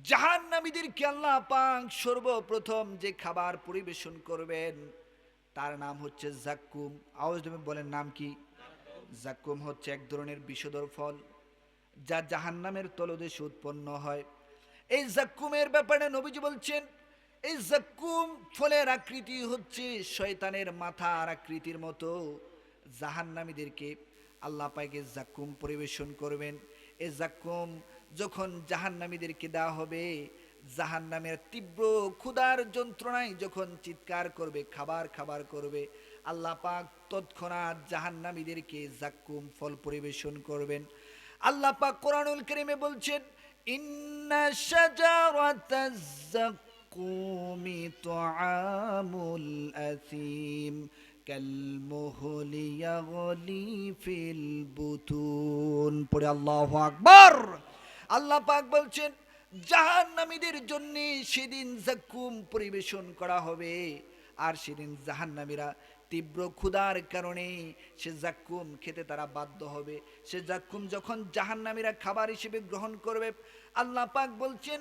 জাহান্নামীদেরকে আল্লাহ পাক সর্বপ্রথম যে খাবার পরিবেশন করবেন তার নাম হচ্ছে জাক্কুম। আওয়াজ দেবেন, বলেন নাম কি? জাক্কুম হচ্ছে এক ধরনের বিষধর ফল, যা জাহান্নামের তলদেশে উৎপন্ন হয়। এই জাক্কুমের ব্যাপারে নবীজি বলছেন, এই জাক্কুম ফলের আকৃতি হচ্ছে শয়তানের মাথার আকৃতির মতো। জাহান্নামীদেরকে আল্লাহ পাকে জাক্কুম পরিবেশন করবেন। এই জাক্কুম যখন জাহান্নামীদেরকে দেওয়া হবে, জাহান্নামের তীব্র ক্ষুধার যন্ত্রণায় যখন চিৎকার করবে, খাবার খাবার করবে, আল্লাহ পাক তৎক্ষণাৎ জাহান্নামীদেরকে জাক্কুম ফল পরিবেশন করবেন। আল্লাহ পাক কোরআনুল কারীমে বলছেন, ইন্না শাজারাতাজ যাক্কুমি তুআমুল আসিম কালমুহলি ইয়াগলি ফিল বুতুন। পড়ে আল্লাহু আকবার। আল্লাহ পাক বলছেন, জাহান্নামীদের জন্য সেদিন জাক্কুম পরিবেশন করা হবে। আর সেদিন জাহান্নামীরা তীব্র ক্ষুধার কারণে সে জাক্কুম খেতে তারা বাধ্য হবে। সে জাক্কুম যখন জাহান্নামীরা খাবার হিসেবে গ্রহণ করবে, আল্লাহ পাক বলছেন